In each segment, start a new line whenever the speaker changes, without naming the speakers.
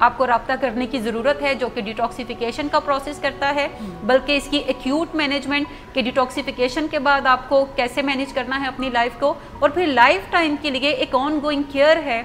آپ کو رابطہ کرنے کی ضرورت ہے جو کہ ڈیٹاکسیفیکیشن کا پروسیس کرتا ہے، بلکہ اس کی ایکیوٹ مینجمنٹ کہ ڈیٹاکسیفیکیشن کے بعد آپ کو کیسے مینیج کرنا ہے اپنی لائف کو، اور پھر لائف ٹائم کے لیے ایک آن گوئنگ کیئر ہے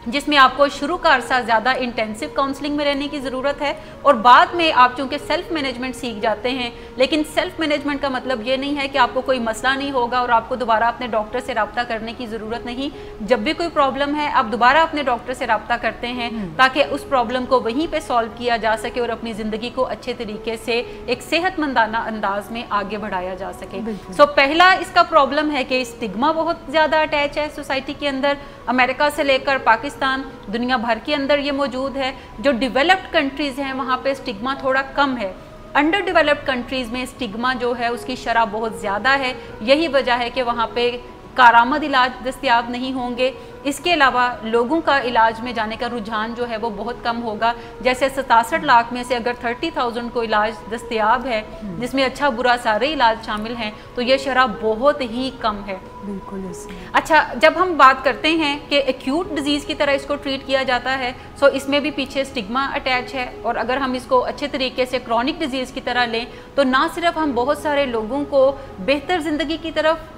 جس میں آپ کو شروع کا عرصہ زیادہ انٹینسو کاؤنسلنگ میں رہنے کی ضرورت ہے، اور بعد میں آپ چونکہ سیلف مینجمنٹ سیکھ جاتے ہیں، لیکن سیلف مینجمنٹ کا مطلب یہ نہیں ہے کہ آپ کو کوئی مسئلہ نہیں ہوگا اور آپ کو دوبارہ اپنے ڈاکٹر سے رابطہ کرنے کی ضرورت نہیں. جب بھی کوئی پرابلم ہے آپ دوبارہ اپنے ڈاکٹر سے رابطہ کرتے ہیں تاکہ اس پرابلم کو وہیں پہ سالو کیا جا سکے اور اپنی زندگی کو اچھے طریقے سے ایک صحت مندانہ انداز میں آگے بڑھایا جا سکے. سو پہلا اس کا پرابلم ہے کہ اسٹگما بہت زیادہ اٹیچ ہے سوسائٹی کے اندر. امریکہ سے لے کر پاکستان، دنیا بھر کے اندر یہ موجود ہے. جو ڈیولپڈ کنٹریز ہیں وہاں پہ اسٹگما تھوڑا کم ہے. انڈر ڈیولپڈ کنٹریز میں اسٹگما جو ہے اس کی شرح بہت زیادہ ہے. یہی وجہ ہے کہ وہاں پہ کارآمد علاج دستیاب نہیں ہوں گے. اس کے علاوہ لوگوں کا علاج میں جانے کا رجحان جو ہے وہ بہت کم ہوگا. جیسے 67 لاکھ میں سے اگر 30,000 کو علاج دستیاب ہے جس میں اچھا برا سارے علاج شامل ہیں تو یہ شرح بہت ہی کم ہے.
بالکل.
اچھا، جب ہم بات کرتے ہیں کہ ایکیوٹ ڈیزیز کی طرح اس کو ٹریٹ کیا جاتا ہے سو اس میں بھی پیچھے اسٹگما اٹیچ ہے. اور اگر ہم اس کو اچھے طریقے سے کرونک ڈیزیز کی طرح لیں تو نہ صرف ہم بہت سارے لوگوں کو بہتر زندگی کی طرف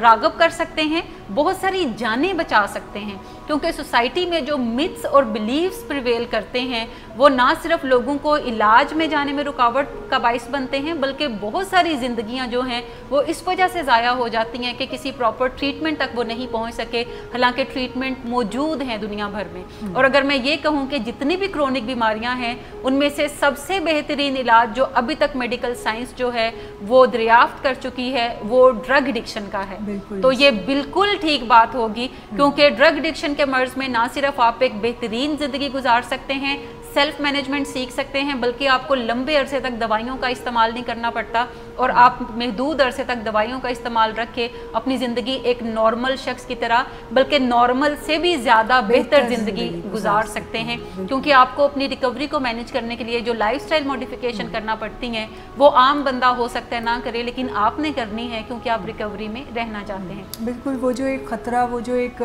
راغب کر سکتے ہیں، بہت ساری جانیں بچا سکتے ہیں، کیونکہ سوسائٹی میں جو متس اور بلیفز پریویل کرتے ہیں وہ نہ صرف لوگوں کو علاج میں جانے میں رکاوٹ کا باعث بنتے ہیں بلکہ بہت ساری زندگیاں جو ہیں وہ اس وجہ سے ضائع ہو جاتی ہیں کہ کسی پراپر ٹریٹمنٹ تک وہ نہیں پہنچ سکے، حالانکہ ٹریٹمنٹ موجود ہیں دنیا بھر میں. اور اگر میں یہ کہوں کہ جتنی بھی کرونک بیماریاں ہیں ان میں سے سب سے بہترین علاج جو ابھی تک میڈیکل سائنس جو ہے وہ دریافت کر چکی ہے وہ ڈرگ ایڈکشن کا ہے. تو یہ بالکل ٹھیک بات ہوگی کیونکہ ڈرگ ایڈکشن کے مرض میں نہ صرف آپ ایک بہترین زندگی گزار سکتے ہیں، سیلف مینجمنٹ سیکھ سکتے ہیں، بلکہ آپ کو لمبے عرصے تک دوائیوں کا استعمال نہیں کرنا پڑتا اور آپ محدود عرصے تک دوائیوں کا استعمال رکھ کے اپنی زندگی ایک نارمل شخص کی طرح بلکہ نارمل سے بھی زیادہ بہتر زندگی گزار سکتے ہیں. کیونکہ آپ کو اپنی ریکوری کو مینیج کرنے کے لیے جو لائف سٹائل موڈیفیکیشن کرنا پڑتی ہیں وہ عام بندہ ہو سکتا ہے نہ کرے، لیکن آپ نے کرنی ہے کیونکہ آپ ریکوری میں رہنا چاہتے ہیں.
بالکل. وہ جو ایک خطرہ، وہ جو ایک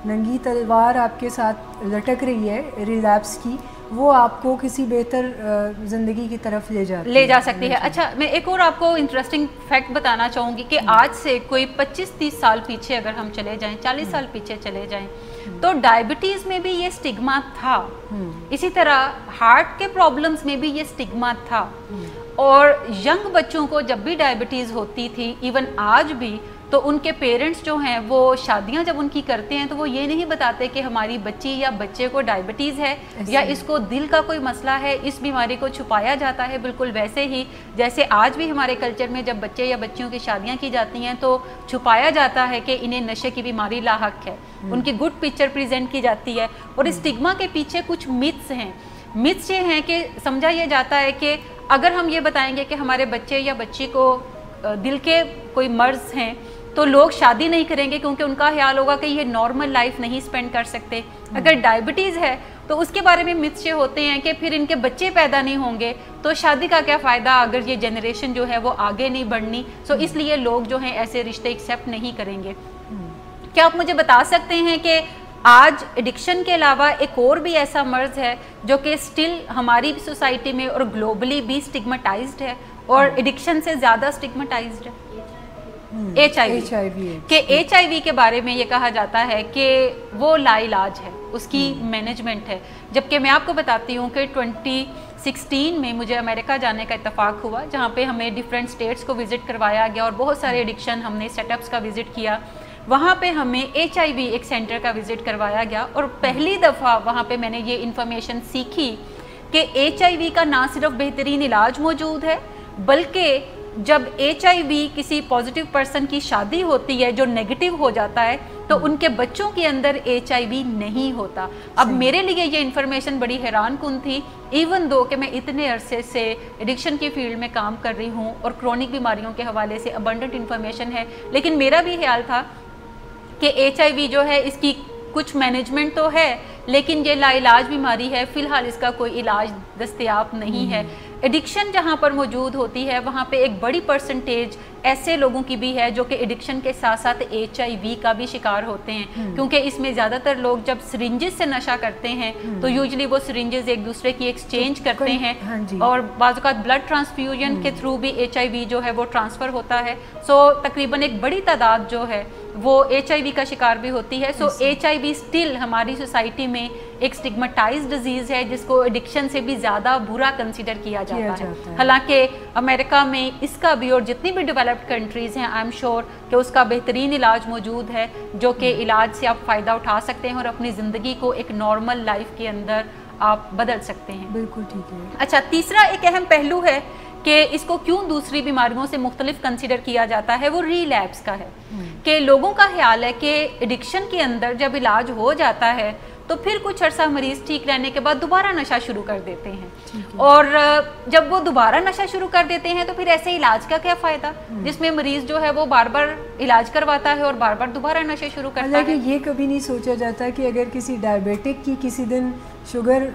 ننگی تلوار آپ کے ساتھ لٹک رہی ہے ریلیپس کی، وہ آپ کو کسی بہتر زندگی کی طرف لے جا سکتی ہے.
اچھا، میں ایک اور آپ کو انٹرسٹنگ فیکٹ بتانا چاہوں گی کہ آج سے کوئی 25-30 سال پیچھے اگر ہم چلے جائیں، 40 سال پیچھے چلے جائیں تو ڈائبٹیز میں بھی یہ اسٹگما تھا. اسی طرح ہارٹ کے پرابلمز میں بھی یہ اسٹگما تھا. اور ینگ بچوں کو جب بھی ڈائبٹیز ہوتی تھی، ایون آج بھی، تو ان کے پیرنٹس جو ہیں وہ شادیاں جب ان کی کرتے ہیں تو وہ یہ نہیں بتاتے کہ ہماری بچی یا بچے کو ڈائبٹیز ہے یا اس کو دل کا کوئی مسئلہ ہے، اس بیماری کو چھپایا جاتا ہے. بالکل ویسے ہی جیسے آج بھی ہمارے کلچر میں جب بچے یا بچیوں کی شادیاں کی جاتی ہیں تو چھپایا جاتا ہے کہ انہیں نشے کی بیماری لاحق ہے، ان کی گڈ پکچر پریزنٹ کی جاتی ہے. اور اس اسٹگما کے پیچھے کچھ متس ہیں. متس یہ ہیں کہ سمجھا یہ جاتا ہے کہ اگر ہم یہ بتائیں گے کہ ہمارے بچے یا بچی کو دل کے کوئی مرض ہیں تو لوگ شادی نہیں کریں گے کیونکہ ان کا خیال ہوگا کہ یہ نارمل لائف نہیں سپینڈ کر سکتے. اگر ڈائبٹیز ہے تو اس کے بارے میں متس یہ ہوتے ہیں کہ پھر ان کے بچے پیدا نہیں ہوں گے تو شادی کا کیا فائدہ اگر یہ جنریشن جو ہے وہ آگے نہیں بڑھنی. سو اس لیے لوگ جو ہیں ایسے رشتے ایکسیپٹ نہیں کریں گے. کیا آپ مجھے بتا سکتے ہیں کہ آج ایڈکشن کے علاوہ ایک اور بھی ایسا مرض ہے جو کہ سٹل ہماری سوسائٹی میں اور گلوبلی بھی اسٹگماٹائزڈ ہے اور ایڈکشن سے زیادہ اسٹگماٹائزڈ ہے؟ ایچ آئی وی. کہ ایچ آئی وی کے بارے میں یہ کہا جاتا ہے کہ وہ لا علاج ہے، اس کی مینجمنٹ ہے. جبکہ میں آپ کو بتاتی ہوں کہ 2016 میں مجھے امریکہ جانے کا اتفاق ہوا جہاں پہ ہمیں ڈیفرنٹ اسٹیٹس کو وزٹ کروایا گیا اور بہت سارے ایڈکشن ہم نے سیٹ اپس کا وزٹ کیا. وہاں پہ ہمیں ایچ آئی وی ایک سینٹر کا وزٹ کروایا گیا اور پہلی دفعہ وہاں پہ میں نے یہ انفارمیشن سیکھی کہ ایچ آئی وی کا نہ صرف بہترین علاج موجود ہے بلکہ جب ایچ آئی وی کسی پازیٹیو پرسن کی شادی ہوتی ہے جو نیگیٹو ہو جاتا ہے تو ان کے بچوں کے اندر ایچ آئی وی نہیں ہوتا. اب میرے لیے یہ انفارمیشن بڑی حیران کن تھی، ایون دو کہ میں اتنے عرصے سے ایڈکشن کی فیلڈ میں کام کر رہی ہوں اور کرونک بیماریوں کے حوالے سے ابنڈنٹ انفارمیشن ہے. لیکن میرا بھی خیال تھا کہ ایچ آئی وی جو ہے اس کی کچھ مینجمنٹ تو ہے لیکن یہ لاعلاج بیماری ہے، فی الحال اس کا کوئی علاج دستیاب نہیں ہے۔ ایڈکشن جہاں پر موجود ہوتی ہے وہاں پہ ایک بڑی پرسنٹیج ایسے لوگوں کی بھی ہے جو کہ ایڈکشن کے ساتھ ساتھ HIV کا بھی شکار ہوتے ہیں، کیونکہ اس میں زیادہ تر لوگ جب سرنجز سے نشہ کرتے ہیں تو یوزلی وہ سرنجز ایک دوسرے کی ایکسچینج کرتے ہیں، اور بعض اوقات بلڈ ٹرانسفیوژن کے تھرو بھی HIV جو ہے وہ ٹرانسفر ہوتا ہے۔ سو تقریباً ایک بڑی تعداد جو ہے وہ HIV کا شکار بھی ہوتی ہے۔ سو HIV اسٹل ہماری سوسائٹی میں ایک سٹگمٹائز ڈیزیز ہے جس کو ایڈکشن سے بھی زیادہ برا کنسیڈر کیا جاتا ہے، حالانکہ امریکہ میں اس کا بھی اور جتنی بھی ڈیولپڈ کنٹریز ہیں آئی ایم شیور کہ اس کا بہترین علاج موجود ہے، جو کہ علاج سے آپ فائدہ اٹھا سکتے ہیں اور اپنی زندگی کو ایک نارمل لائف کے اندر آپ بدل سکتے ہیں۔
بالکل ٹھیک ہے۔
اچھا، تیسرا ایک اہم پہلو ہے کہ اس کو کیوں دوسری بیماریوں سے مختلف کنسیڈر کیا جاتا ہے، وہ ریلیپس کا ہے، کہ لوگوں کا خیال ہے کہ ایڈکشن کے اندر جب علاج ہو جاتا ہے تو پھر کچھ عرصہ مریض ٹھیک رہنے کے بعد دوبارہ نشہ شروع کر دیتے ہیں، اور جب وہ دوبارہ نشہ شروع کر دیتے ہیں تو پھر ایسے علاج کا کیا فائدہ جس میں مریض جو ہے وہ بار بار علاج کرواتا ہے اور بار بار دوبارہ نشے شروع کرتا ہے۔
حالانکہ یہ کبھی نہیں سوچا جاتا کہ اگر کسی ڈائبیٹک کی کسی دن شوگر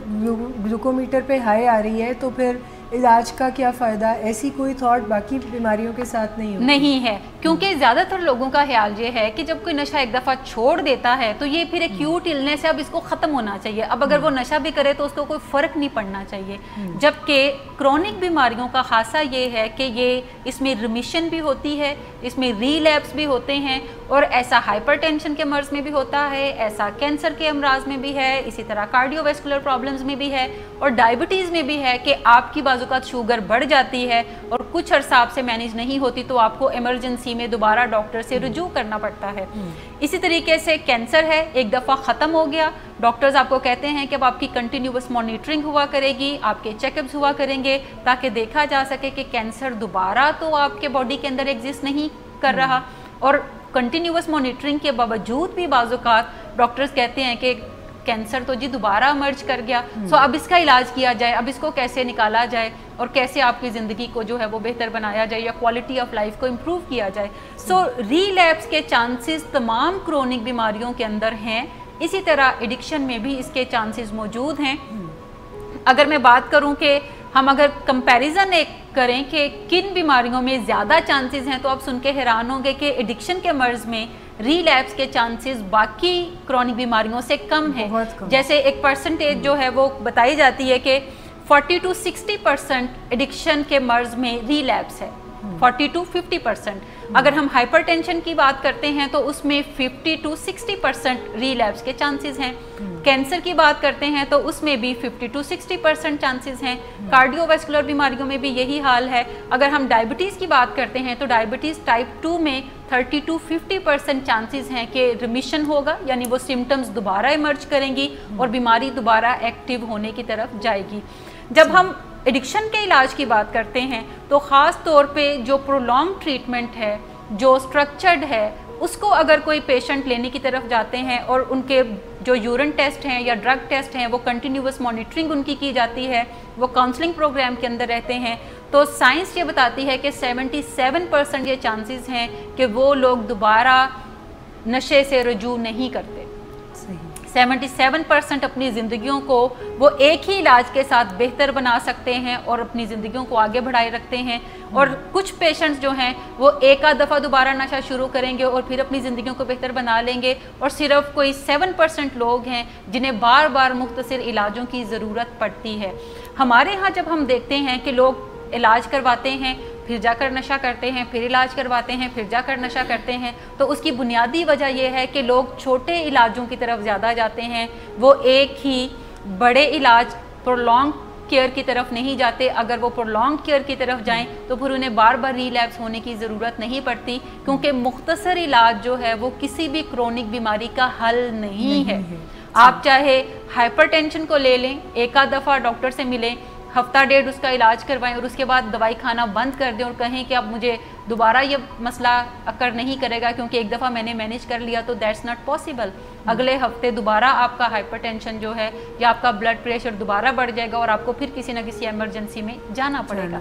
گلوکومیٹر پہ ہائی آ رہی ہے تو پھر علاج کا کیا فائدہ، ایسی کوئی تھاٹ باقی بیماریوں کے ساتھ نہیں
ہے، کیونکہ زیادہ تر لوگوں کا خیال یہ ہے کہ جب کوئی نشہ ایک دفعہ چھوڑ دیتا ہے تو یہ پھر ایکیوٹ النس ہے، اب اس کو ختم ہونا چاہیے، اب اگر وہ نشہ بھی کرے تو اس کو کوئی فرق نہیں پڑنا چاہیے، جبکہ کرونک بیماریوں کا خاصہ یہ ہے کہ اس میں ریمیشن بھی ہوتی ہے، اس میں ریلیپس بھی ہوتے ہیں، اور ایسا ہائپر ٹینشن کے مرض میں بھی ہوتا ہے، ایسا کینسر کے امراض میں بھی ہے، اسی طرح کارڈیو ویسکولر پرابلمز میں بھی ہے، اور ڈائبٹیز میں بھی ہے کہ آپ کی بعض اوقات شوگر بڑھ جاتی ہے اور کچھ عرصہ آپ سے مینیج نہیں ہوتی تو آپ کو ایمرجنسی میں دوبارہ ڈاکٹر سے رجوع کرنا پڑتا ہے۔ اسی طریقے سے کینسر ہے، ایک دفعہ ختم ہو گیا، ڈاکٹرز آپ کو کہتے ہیں کہ اب آپ کی کنٹینیوس مانیٹرنگ ہوا کرے گی، آپ کے چیک اپس ہوا کریں گے تاکہ دیکھا جا سکے کہ کینسر دوبارہ تو آپ کے باڈی کے اندر ایگزسٹ نہیں کر رہا، اور کنٹینیوس مانیٹرنگ کے باوجود بھی بعض اوقات ڈاکٹرز کہتے ہیں کہ کینسر تو جی دوبارہ امرج کر گیا، سو اب اس کا علاج کیا جائے، اب اس کو کیسے نکالا جائے اور کیسے آپ کی زندگی کو جو ہے وہ بہتر بنایا جائے یا کوالٹی آف لائف کو امپروو کیا جائے۔ سو ریلیپس کے چانسز تمام کرونک بیماریوں کے اندر ہیں، اسی طرح ایڈکشن میں بھی اس کے چانسز موجود ہیں۔ اگر میں بات کروں کہ ہم اگر کمپیریزن ایک کریں کہ کن بیماریوں میں زیادہ چانسز ہیں تو آپ سن کے حیران ہوں گے کہ ایڈکشن کے مرض میں ریلیپس کے چانسز باقی کرونک بیماریوں سے کم ہیں، جیسے ایک پرسنٹیج جو ہے وہ بتائی جاتی ہے کہ 40 to 60% ایڈکشن کے مرض میں ریلیپس ہے، 40 to 50%۔ اگر ہم ہائپر ٹینشن کی بات کرتے ہیں تو اس میں 50 to 60% ریلیپس کے چانسز ہیں، کینسر کی بات کرتے ہیں تو اس میں بھی 50 to 60% چانسز ہیں، کارڈیو ویسکولر بیماریوں میں بھی یہی حال ہے۔ اگر ہم ڈائبٹیز کی بات کرتے ہیں تو ڈائبٹیز ٹائپ 2 میں 30 to 50% چانسز ہیں کہ ریمیشن ہوگا، یعنی وہ سمٹمز دوبارہ ایمرج کریں گی اور بیماری دوبارہ ایکٹیو ہونے کی طرف جائے گی۔ جب ہم ایڈکشن کے علاج کی بات کرتے ہیں تو خاص طور پہ جو پرولونگ ٹریٹمنٹ ہے، جو سٹرکچرڈ ہے، اس کو اگر کوئی پیشنٹ لینے کی طرف جاتے ہیں اور ان کے جو یورین ٹیسٹ ہیں یا ڈرگ ٹیسٹ ہیں وہ کنٹینیوس مانیٹرنگ ان کی جاتی ہے، وہ کاؤنسلنگ پروگرام کے اندر رہتے ہیں، تو سائنس یہ بتاتی ہے کہ 77% یہ چانسز ہیں کہ وہ لوگ دوبارہ نشے سے رجوع نہیں کرتے۔ 77% اپنی زندگیوں کو وہ ایک ہی علاج کے ساتھ بہتر بنا سکتے ہیں اور اپنی زندگیوں کو آگے بڑھائے رکھتے ہیں، اور کچھ پیشنٹس جو ہیں وہ ایک آدھ دفعہ دوبارہ نشہ شروع کریں گے اور پھر اپنی زندگیوں کو بہتر بنا لیں گے، اور صرف کوئی 7% لوگ ہیں جنہیں بار بار مختصر علاجوں کی ضرورت پڑتی ہے۔ ہمارے ہاں جب ہم دیکھتے ہیں کہ لوگ علاج کرواتے ہیں پھر جا کر نشہ کرتے ہیں، پھر علاج کرواتے ہیں پھر جا کر نشہ کرتے ہیں، تو اس کی بنیادی وجہ یہ ہے کہ لوگ چھوٹے علاجوں کی طرف زیادہ جاتے ہیں، وہ ایک ہی بڑے علاج پرولونگ کیئر کی طرف نہیں جاتے۔ اگر وہ پرولونگ کیئر کی طرف جائیں تو پھر انہیں بار بار ریلیپس ہونے کی ضرورت نہیں پڑتی، کیونکہ مختصر علاج جو ہے وہ کسی بھی کرونک بیماری کا حل نہیں ہے۔ آپ چاہے ہائپر ٹینشن کو لے لیں، ایک آدھ دفعہ ڈاکٹر سے ملیں، ہفتہ ڈیڑھ اس کا علاج کروائیں اور اس کے بعد دوائی کھانا بند کر دیں اور کہیں کہ اب مجھے دوبارہ یہ مسئلہ اکر نہیں کرے گا کیونکہ ایک دفعہ میں نے مینیج کر لیا، تو دیٹس ناٹ پاسبل۔ اگلے ہفتے دوبارہ آپ کا ہائپر ٹینشن جو ہے یا آپ کا بلڈ پریشر دوبارہ بڑھ جائے گا اور آپ کو پھر کسی نہ کسی ایمرجنسی میں جانا پڑے گا۔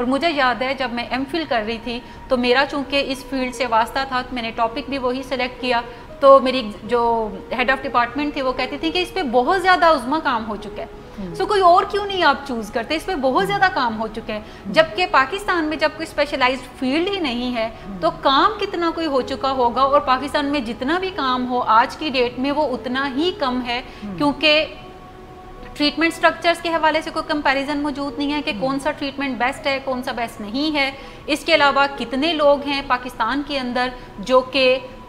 اور مجھے یاد ہے جب میں ایم فل کر رہی تھی تو میرا چونکہ اس فیلڈ سے واسطہ تھا تو میں نے ٹاپک بھی وہی سلیکٹ کیا، تو میری جو ہیڈ آف ڈپارٹمنٹ تھی وہ کہتی تھی کہ اس پہ بہت زیادہ عظمہ کام ہو چکا ہے، سو کوئی اور کیوں نہیں آپ چوز کرتے، اس پہ بہت زیادہ کام ہو چکا ہے. جبکہ پاکستان میں جب کوئی اسپیشلائزڈ فیلڈ ہی نہیں ہے تو کام کتنا کوئی ہو چکا ہوگا، اور پاکستان میں جتنا بھی کام ہو آج کی ڈیٹ میں وہ اتنا ہی کم ہے، کیونکہ ٹریٹمنٹ سٹرکچرز کے حوالے سے کوئی کمپیریزن موجود نہیں ہے کہ کون سا ٹریٹمنٹ بیسٹ ہے کون سا بیسٹ نہیں ہے. اس کے علاوہ کتنے لوگ ہیں پاکستان کے اندر جو کہ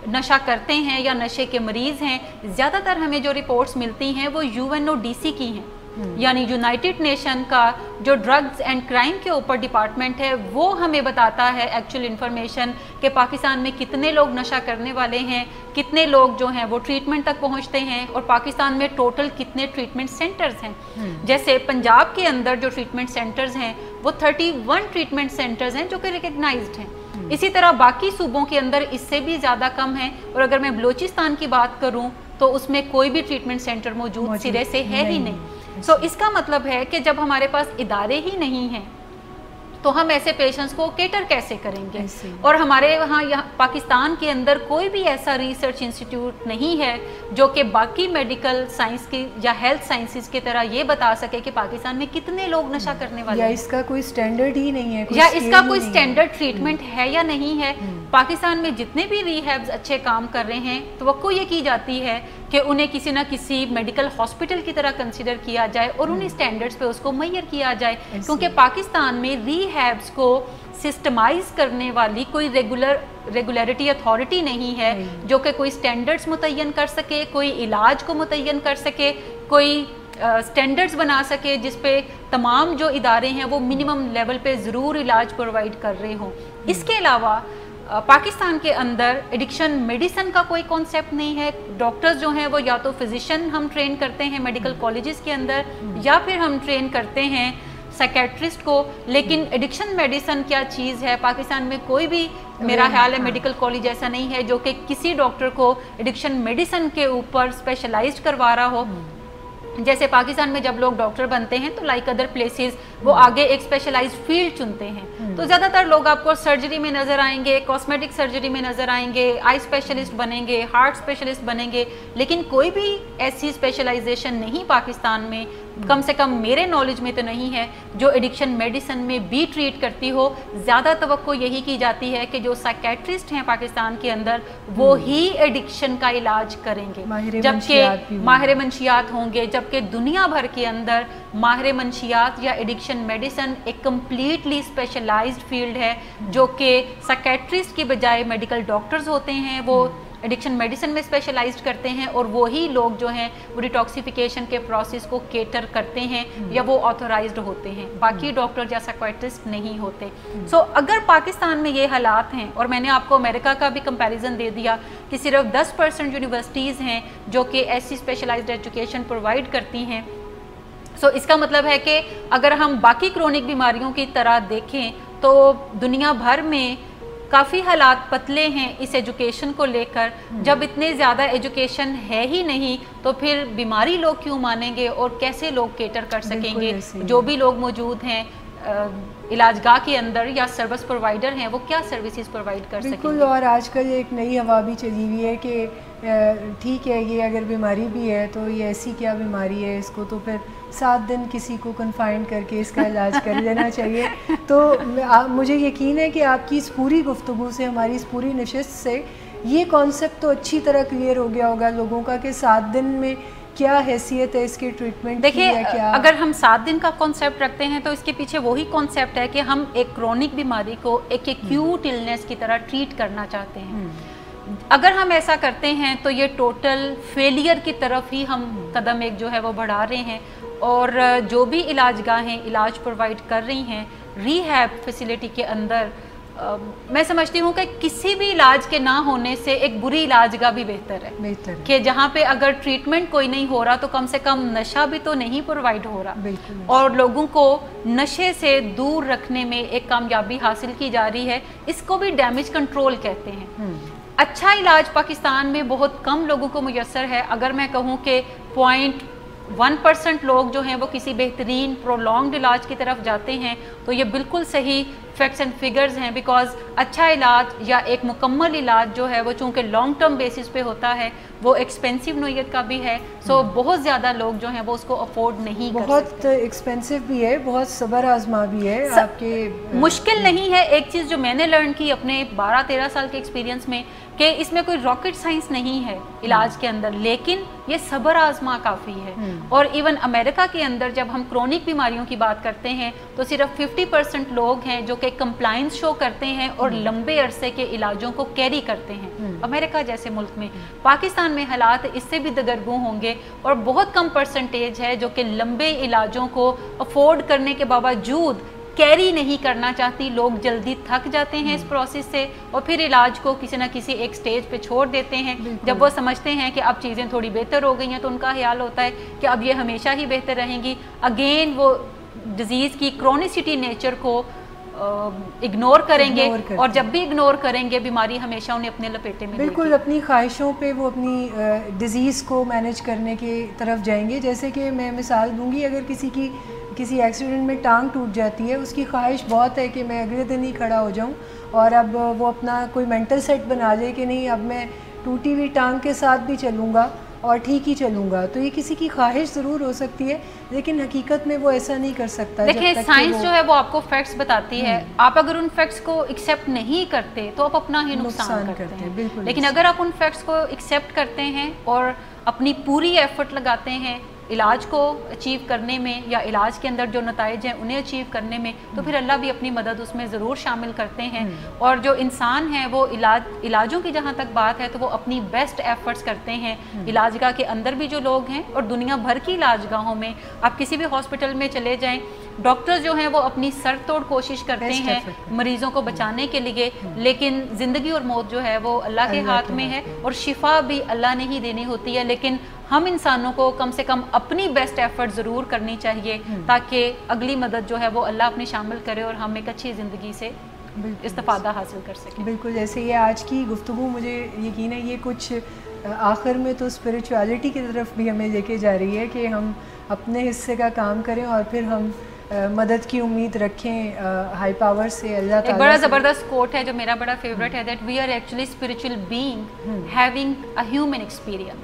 نشہ کرتے ہیں یا نشے کے مریض ہیں. زیادہ تر ہمیں جو رپورٹس ملتی ہیں وہ UNODC کی ہیں، یعنی یونائٹڈ نیشن کا جو ڈرگز اینڈ کرائم کے اوپر ڈپارٹمنٹ ہے وہ ہمیں بتاتا ہے ایکچوئل انفارمیشن کہ پاکستان میں کتنے لوگ نشہ کرنے والے ہیں، کتنے لوگ جو ہیں وہ ٹریٹمنٹ تک پہنچتے ہیں، اور پاکستان میں ٹوٹل کتنے ٹریٹمنٹ سینٹرز ہیں. جیسے پنجاب کے اندر جو ٹریٹمنٹ سینٹرز ہیں وہ 31 ٹریٹمنٹ سینٹرز ہیں جو کہ ریکگنائزڈ ہیں. اسی طرح باقی صوبوں کے اندر اس سے بھی زیادہ کم ہیں، اور اگر میں بلوچستان کی بات کروں تو اس میں کوئی بھی ٹریٹمنٹ سینٹر موجود سرے سے ہے ہی نہیں. سو اس کا مطلب ہے کہ جب ہمارے پاس ادارے ہی نہیں ہیں تو ہم ایسے پیشنٹس کو کیٹر کیسے کریں گے. اور ہمارے وہاں پاکستان کے اندر کوئی بھی ایسا ریسرچ انسٹیٹیوٹ نہیں ہے جو کہ باقی میڈیکل سائنس کی یا ہیلتھ سائنسز کی طرح یہ بتا سکے کہ پاکستان میں کتنے لوگ نشہ کرنے والے ہیں،
یا اس کا کوئی سٹینڈرڈ ہی نہیں ہے،
یا اس کا کوئی سٹینڈرڈ ٹریٹمنٹ ہے یا نہیں ہے. پاکستان میں جتنے بھی ریہیبز اچھے کام کر رہے ہیں توقع یہ کی جاتی ہے کہ انہیں کسی نہ کسی میڈیکل ہاسپٹل کی طرح کنسیڈر کیا جائے اور انہیں سٹینڈرڈز پہ اس کو میئر کیا جائے، کیونکہ پاکستان میں ریہیبز کو سسٹمائز کرنے والی کوئی ریگولیرٹی اتھارٹی نہیں ہے جو کہ کوئی سٹینڈرڈز متعین کر سکے، کوئی علاج کو متعین کر سکے، کوئی سٹینڈرڈز بنا سکے جس پہ تمام جو ادارے ہیں وہ منیمم لیول پہ ضرور علاج پرووائڈ کر رہے ہوں. اس کے علاوہ پاکستان کے اندر ایڈکشن میڈیسن کا کوئی کانسیپٹ نہیں ہے. ڈاکٹرز جو ہیں وہ یا تو فزیشین ہم ٹرین کرتے ہیں میڈیکل کالجز کے اندر، یا پھر ہم ٹرین کرتے ہیں سائیکیٹرسٹ کو، لیکن ایڈکشن میڈیسن کیا چیز ہے پاکستان میں کوئی بھی میرا خیال ہے میڈیکل کالج ایسا نہیں ہے جو کہ کسی ڈاکٹر کو ایڈکشن میڈیسن کے اوپر اسپیشلائزڈ کروا رہا ہو. جیسے پاکستان میں جب لوگ ڈاکٹر بنتے ہیں تو لائک ادر پلیسز وہ آگے ایک اسپیشلائزڈ فیلڈ چنتے ہیں. تو زیادہ تر لوگ آپ کو سرجری میں نظر آئیں گے، کاسمیٹک سرجری میں نظر آئیں گے، آئی اسپیشلسٹ بنیں گے، ہارٹ اسپیشلسٹ بنیں گے، لیکن کوئی بھی ایسی اسپیشلائزیشن نہیں پاکستان میں، کم سے کم میرے نالج میں تو نہیں ہے، جو ایڈکشن میڈیسن میں بھی ٹریٹ کرتی ہو. زیادہ توقع یہی کی جاتی ہے کہ جو سائیکیٹرسٹ ہیں پاکستان کے اندر وہ ہی ایڈکشن کا علاج کریں گے، جبکہ ماہر منشیات ہوں گے، جبکہ دنیا بھر کے اندر ماہر منشیات یا ایڈکشن میڈیسن ایک کمپلیٹلی اسپیشلائزڈ فیلڈ ہے جو کہ سائیکیٹرسٹ کی بجائے میڈیکل ڈاکٹرز ہوتے ہیں، وہ ایڈکشن میڈیسن میں اسپیشلائزڈ کرتے ہیں، اور وہی لوگ جو ہیں وہ ڈیٹاکسیفیکیشن کے پروسیس کو کیٹر کرتے ہیں یا وہ آتھورائزڈ ہوتے ہیں، باقی ڈاکٹر یا سائیکیٹرسٹ نہیں ہوتے. سو اگر پاکستان میں یہ حالات ہیں، اور میں نے آپ کو امریکہ کا بھی کمپیریزن دے دیا کہ صرف 10% یونیورسٹیز ہیں جو کہ ایسی اسپیشلائزڈ ایجوکیشن پرووائڈ کرتی ہیں. سو اس کا مطلب ہے کہ اگر ہم باقی کرونک بیماریوں کی طرح دیکھیں تو دنیا بھر میں کافی حالات پتلے ہیں اس ایجوکیشن کو لے کر. جب اتنے زیادہ ایجوکیشن ہے ہی نہیں تو پھر بیماری لوگ کیوں مانیں گے اور کیسے لوگ کیٹر کر سکیں گے؟ جو بھی لوگ موجود ہیں علاج گاہ کے اندر یا سروس پرووائڈر ہیں وہ کیا سروسز پرووائڈ کر سکیں گے؟
بالکل. اور آج کل ایک نئی ہوا بھی چلی ہوئی ہے کہ ٹھیک ہے یہ اگر بیماری بھی ہے تو یہ ایسی کیا بیماری ہے، اس کو تو پھر 7 دن کسی کو کنفائن کر کے اس کا علاج کر لینا چاہیے. تو مجھے یقین ہے کہ آپ کی اس پوری گفتگو سے، ہماری اس پوری نشست سے یہ کانسیپٹ تو اچھی طرح کلیئر ہو گیا ہوگا لوگوں کا کہ 7 دن میں کیا حیثیت ہے اس کی ٹریٹمنٹ.
دیکھیے اگر ہم 7 دن کا کانسیپٹ رکھتے ہیں تو اس کے پیچھے وہی کانسیپٹ ہے کہ ہم ایک کرونک بیماری کو ایک ایکیوٹ النس کی طرح ٹریٹ کرنا چاہتے ہیں. اگر ہم ایسا کرتے ہیں تو یہ ٹوٹل فیلئر کی طرف ہی ہم قدم ایک جو ہے وہ بڑھا رہے ہیں. اور جو بھی علاج گاہیں علاج پرووائڈ کر رہی ہیں ریہیب فیسیلیٹی کے اندر، میں سمجھتی ہوں کہ کسی بھی علاج کے نہ ہونے سے ایک بری علاج گاہ بھی بہتر ہے کہ جہاں پہ اگر ٹریٹمنٹ کوئی نہیں ہو رہا تو کم سے کم نشہ بھی تو نہیں پرووائڈ ہو رہا، اور لوگوں کو نشے سے دور رکھنے میں ایک کامیابی حاصل کی جا رہی ہے. اس کو بھی ڈیمیج کنٹرول کہتے ہیں. اچھا علاج پاکستان میں بہت کم لوگوں کو میسر ہے. اگر میں کہوں کہ 1% لوگ جو ہیں وہ کسی بہترین پرولونگڈ علاج کی طرف جاتے ہیں، تو یہ بالکل صحیح فیکٹس اینڈ فگرز ہیں، بیکاز اچھا علاج یا ایک مکمل علاج جو ہے وہ چونکہ لانگ ٹرم بیسس پہ ہوتا ہے، وہ ایکسپینسو نوعیت کا بھی ہے، سو بہت زیادہ لوگ جو ہیں وہ اس کو افورڈ نہیں کر سکتے،
بہت ایکسپینسو بھی ہے، بہت صبر آزما بھی ہے، آپ کے
مشکل نہیں ہے۔ ایک چیز جو میں نے لرن کی اپنے 12-13 سال کے ایکسپیرینس میں کہ اس میں کوئی راکٹ سائنس نہیں ہے علاج کے اندر، لیکن یہ صبر آزما کافی ہے۔ اور ایون امریکہ کے اندر جب ہم کرونک بیماریوں کی بات کرتے ہیں تو صرف 50% لوگ ہیں جو کہ کمپلائنس شو کرتے ہیں اور لمبے عرصے کے علاجوں کو کیری کرتے ہیں امریکہ جیسے ملک میں۔ پاکستان میں حالات اس سے بھی دگرگوں ہوں گے، اور بہت کم پرسنٹیج ہے جو کہ لمبے علاجوں کو افورڈ کرنے کے باوجود کیری نہیں کرنا چاہتی۔ لوگ جلدی تھک جاتے ہیں اس پروسیس سے اور پھر علاج کو کسی نہ کسی ایک سٹیج پہ چھوڑ دیتے ہیں۔ جب وہ سمجھتے ہیں کہ اب چیزیں تھوڑی بہتر ہو گئی ہیں تو ان کا خیال ہوتا ہے کہ اب یہ ہمیشہ ہی بہتر رہیں گی، اگین وہ ڈیزیز کی کرونیسٹی نیچر کو اگنور کریں گے، اور جب بھی اگنور کریں گے بیماری ہمیشہ انہیں اپنے لپیٹے میں
بالکل اپنی خواہشوں پہ وہ اپنی ڈیزیز کو مینیج کرنے کی طرف جائیں گے۔ جیسے کہ میں مثال دوں گی، اگر کسی ایکسیڈنٹ میں ٹانگ ٹوٹ جاتی ہے، اس کی خواہش بہت ہے کہ میں اگلے دن ہی کھڑا ہو جاؤں، اور اب وہ اپنا کوئی مینٹل سیٹ بنا لے کہ نہیں اب میں ٹوٹی ہوئی ٹانگ کے ساتھ بھی چلوں گا اور ٹھیک ہی چلوں گا۔ تو یہ کسی کی خواہش ضرور ہو سکتی ہے، لیکن حقیقت میں وہ ایسا نہیں کر سکتا۔
دیکھیں سائنس جو ہے وہ آپ کو فیکٹس بتاتی ہے، آپ اگر ان فیکٹس کو ایکسیپٹ نہیں کرتے تو آپ اپنا ہی نقصان کرتے ہیں، لیکن اگر آپ ان فیکٹس کو ایکسیپٹ کرتے ہیں اور اپنی پوری ایفرٹ لگاتے ہیں علاج کو اچیو کرنے میں یا علاج کے اندر جو نتائج ہیں انہیں اچیو کرنے میں، تو پھر اللہ بھی اپنی مدد اس میں ضرور شامل کرتے ہیں۔ اور جو انسان ہیں وہ علاجوں کی جہاں تک بات ہے تو وہ اپنی بیسٹ ایفرٹس کرتے ہیں۔ علاج گاہ کے اندر بھی جو لوگ ہیں اور دنیا بھر کی علاج گاہوں میں آپ کسی بھی ہاسپٹل میں چلے جائیں، ڈاکٹر جو ہیں وہ اپنی سر توڑ کوشش کرتے ہیں مریضوں کو بچانے کے لیے، لیکن زندگی اور موت جو ہے وہ اللہ کے ہاتھ میں ہے، اور شفا بھی اللہ نے ہی دینی ہوتی ہے، لیکن ہم انسانوں کو کم سے کم اپنی بیسٹ ایفرٹ ضرور کرنی چاہیے تاکہ اگلی مدد جو ہے وہ اللہ اپنی شامل کرے اور ہم ایک اچھی زندگی سے استفادہ حاصل کر سکیں۔
بالکل، جیسے یہ آج کی گفتگو مجھے یقین ہے یہ کچھ آخر میں تو اسپریچویلٹی کی طرف بھی ہمیں لے کے جا رہی ہے کہ ہم اپنے حصے کا کام کریں اور پھر ہم مدد کی امید رکھیں ہائی پاور سے، اللہ تعالیٰ۔
ایک بڑا زبردست کوٹ ہے جو میرا بڑا فیوریٹ ہے، that we are actually spiritual being having a human experience۔